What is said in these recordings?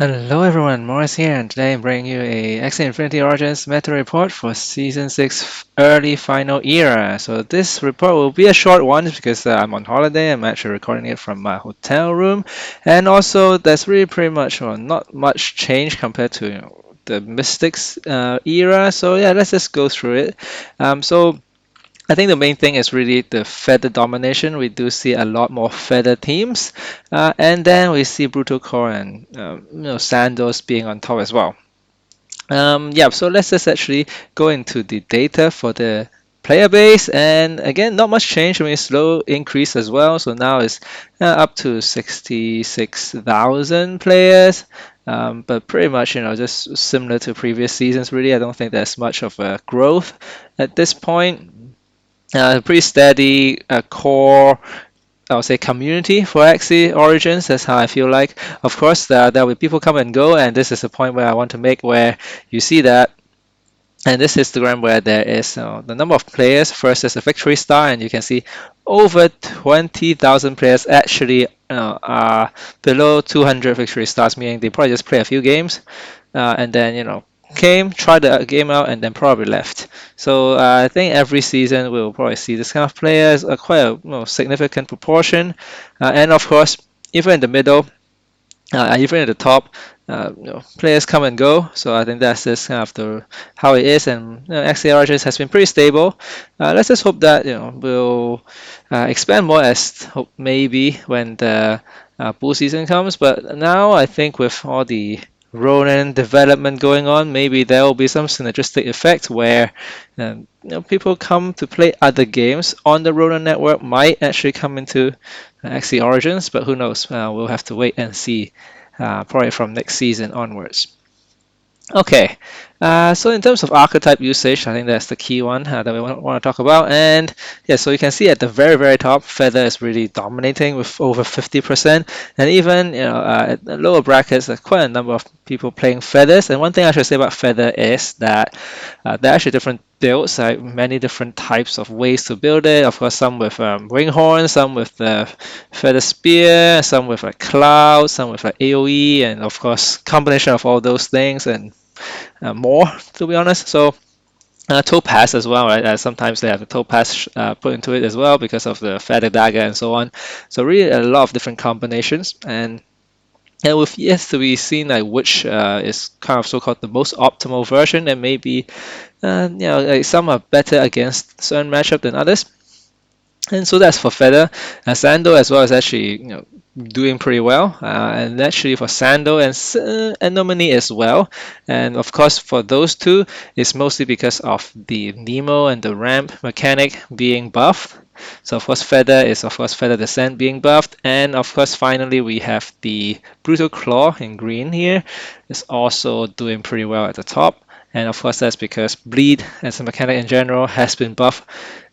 Hello everyone, Maurice here, and today I'm bringing you a Axie Infinity Origins meta report for Season 6 early final era. So this report will be a short one because I'm on holiday. I'm actually recording it from my hotel room, and also there's really pretty much not much change compared to the Mystics era. So yeah, let's just go through it. So I think the main thing is really the feather domination. We do see a lot more feather teams, and then we see Brutal Core and Sandals being on top as well. Yeah, so let's just actually go into the data for the player base, and again, not much change. I mean, slow increase as well. So now it's up to 66,000 players. But pretty much, just similar to previous seasons. Really, I don't think there's much of a growth at this point. Pretty steady core, I would say, community for Axie Origins. That's how I feel like. Of course, there will be people come and go, and this is the point where I want to make where you see that. And this histogram where there is the number of players versus a victory star, and you can see over 20,000 players actually are below 200 victory stars, meaning they probably just play a few games and then came, tried the game out, and then probably left. So I think every season we'll probably see this kind of players, quite a significant proportion, and of course even in the middle, even at the top, players come and go. So I think that's just kind of how it is, and XARGs has been pretty stable. Let's just hope that we'll expand more as hope maybe when the pool season comes. But now I think with all the Ronin development going on, maybe there will be some synergistic effect where people come to play other games on the Ronin network might actually come into Axie Origins, but who knows? We'll have to wait and see, probably from next season onwards. Okay, so in terms of archetype usage, I think that's the key one that we want to talk about. And yeah, so you can see at the very, very top, Feather is really dominating with over 50%. And even at the lower brackets, there's quite a number of people playing Feathers. And one thing I should say about Feather is that there are actually different builds, like many different types of ways to build it. Of course, some with wing horn, some with the feather spear, some with a cloud, some with like AOE, and of course, combination of all those things and more, to be honest. So topaz as well, right? Sometimes they have the topaz put into it as well because of the feather dagger and so on. So really a lot of different combinations, and with yet to be seen like which is kind of so-called the most optimal version, and maybe like some are better against certain matchup than others. And so that's for Feather. Sando as well is actually doing pretty well, and actually for Sando and Nomini as well. And of course for those two, it's mostly because of the Nemo and the ramp mechanic being buffed. So of course Feather is of course Feather Descent being buffed, and of course finally we have the Brutal Claw in green here. It's also doing pretty well at the top. And of course that's because Bleed as a mechanic in general has been buffed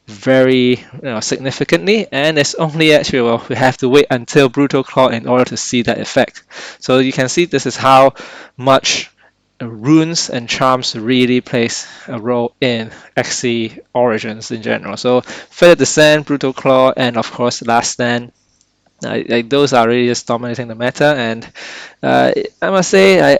very significantly, and it's only actually, well, we have to wait until Brutal Claw in order to see that effect. So you can see this is how much runes and charms really plays a role in Axie Origins in general. So Feather Descent, Brutal Claw, and of course Last Stand, like those are really just dominating the meta. And I must say, I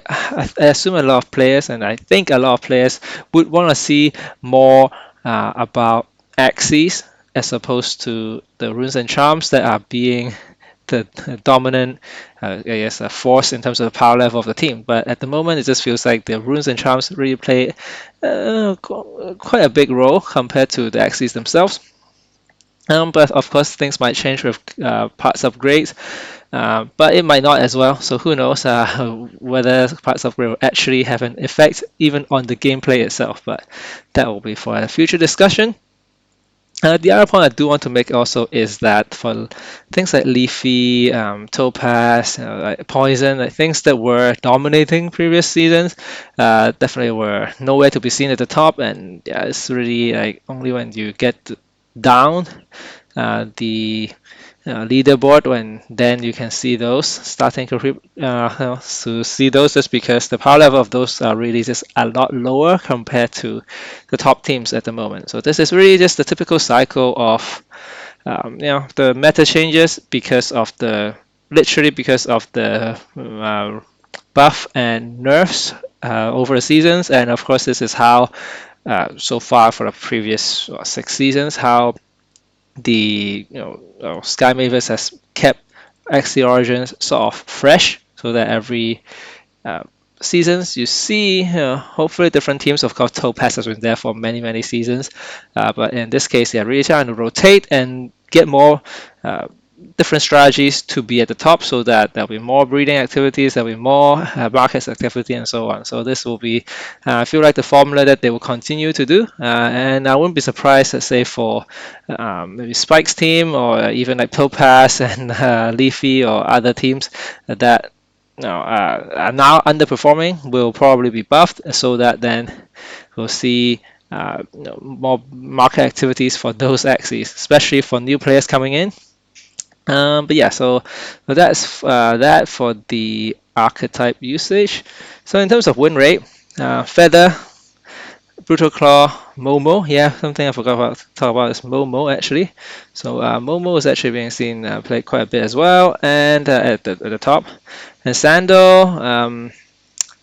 assume a lot of players, and I think a lot of players would want to see more about Axes as opposed to the runes and charms that are being the dominant, I guess, force in terms of the power level of the team. But at the moment, it just feels like the runes and charms really play quite a big role compared to the Axes themselves. But of course, things might change with parts upgrades, but it might not as well. So who knows whether parts upgrade will actually have an effect even on the gameplay itself. But that will be for a future discussion. The other point I do want to make also is that for things like Leafy, Topaz, like Poison, like things that were dominating previous seasons, definitely were nowhere to be seen at the top. And yeah, it's really like only when you get down the leaderboard, when then you can see those starting to to see those, just because the power level of those are really just a lot lower compared to the top teams at the moment. So this is really just the typical cycle of the meta changes because of the literally because of the buff and nerfs over the seasons, and of course this is how so far for the previous 6 seasons how the Sky Mavis has kept Axie Origins sort of fresh, so that every uh, seasons you see hopefully different teams. Of course Topaz has been there for many seasons, but in this case they're really trying to rotate and get more different strategies to be at the top, so that there'll be more breeding activities, there'll be more markets activity, and so on. So this will be, I feel like, the formula that they will continue to do, and I wouldn't be surprised, let's say, for maybe Spike's team or even like Topaz and Leafy or other teams that are now underperforming will probably be buffed, so that then we'll see more market activities for those Axies, especially for new players coming in. But yeah, so that's that for the archetype usage. So in terms of win rate, Feather, Brutal Claw, Momo. Yeah, something I forgot about talk about is Momo actually. So Momo is actually being seen played quite a bit as well, and at the top. And Sandal,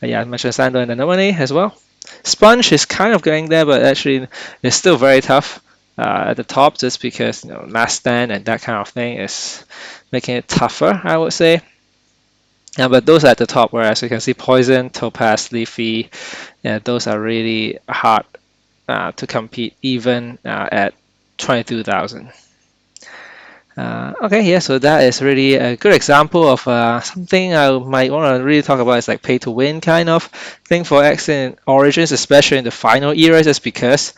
yeah, I mentioned Sandal and Anemone as well. Sponge is kind of getting there, but actually it's still very tough at the top, just because last stand and that kind of thing is making it tougher, I would say. But those are at the top, whereas you can see Poison, Topaz, Leafy, yeah, those are really hard to compete even at 22,000. Okay, yeah, so that is really a good example of something I might want to really talk about. Is like pay to win kind of thing for X Origins, especially in the final era, just because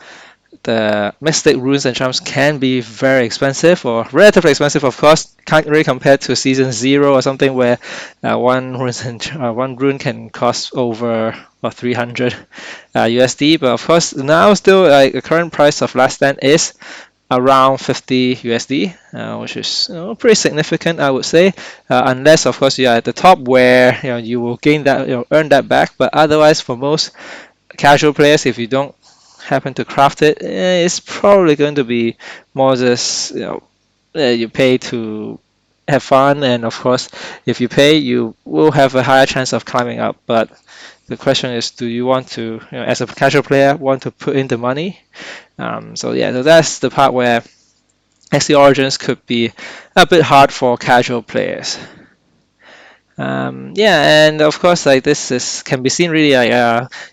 the Mystic runes and charms can be very expensive, or relatively expensive, of course. Can't really compare to Season 0 or something, where one rune can cost over 300 USD. But of course, now still the current price of Last Stand is around 50 USD, which is pretty significant, I would say. Unless, of course, you are at the top, where you will gain that, earn that back. But otherwise, for most casual players, if you don't happen to craft it, it's probably going to be more just you pay to have fun, and of course, if you pay, you will have a higher chance of climbing up. But the question is, do you want to, as a casual player, want to put in the money? So yeah, so that's the part where XD Origins could be a bit hard for casual players. Yeah, and of course, like this is can be seen really like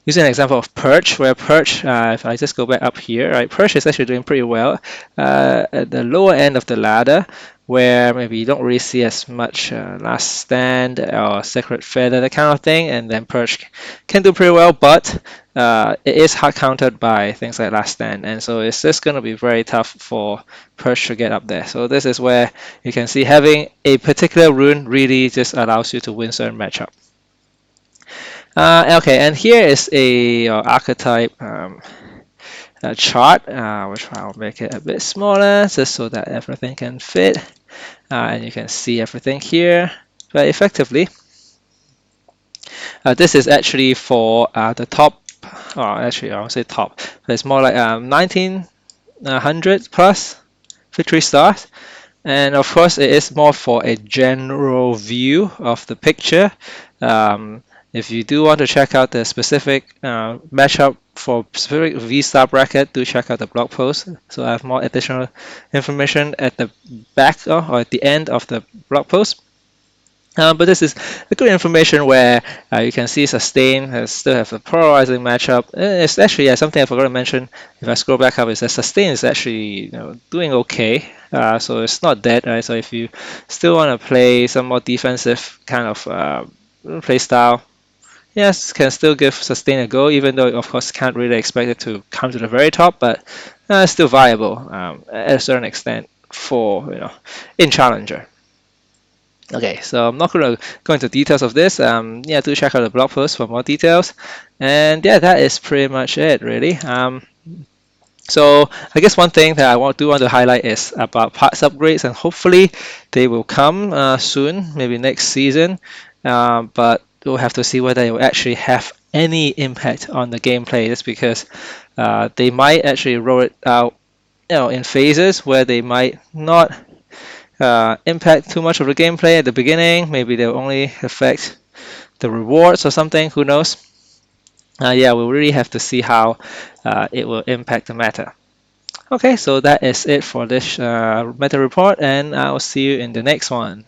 using an example of Perch, where Perch, if I just go back up here, right, Perch is actually doing pretty well at the lower end of the ladder, where maybe you don't really see as much Last Stand or Sacred Feather, that kind of thing, and then Perch can do pretty well, but it is hard countered by things like Last Stand, and so it's just going to be very tough for Perch to get up there. So this is where you can see having a particular rune really just allows you to win certain matchup. Okay, and here is a archetype chart, which I'll make it a bit smaller just so that everything can fit, and you can see everything here. But effectively, this is actually for the top. Actually, I won't say top, but it's more like 1900 plus victory stars. And of course, it is more for a general view of the picture. If you do want to check out the specific matchup for specific V-star bracket, do check out the blog post. So I have more additional information at the back or at the end of the blog post. But this is a good information where you can see Sustain still have a polarizing matchup. It's actually something I forgot to mention. If I scroll back up, is that Sustain is actually doing okay. So it's not dead, right? So if you still want to play some more defensive kind of play style, yes, can still give Sustain a go, even though of course can't really expect it to come to the very top, but it's still viable at a certain extent for in Challenger. Okay, so I'm not going to go into details of this. Yeah, do check out the blog post for more details. And yeah, that is pretty much it, really. So I guess one thing that do want to highlight is about parts upgrades, and hopefully they will come soon, maybe next season. But we'll have to see whether it will actually have any impact on the gameplay. Just because they might actually roll it out, in phases where they might not impact too much of the gameplay at the beginning. Maybe they'll only affect the rewards or something. Who knows? Yeah, we'll really have to see how it will impact the meta. Okay, so that is it for this meta report, and I'll see you in the next one.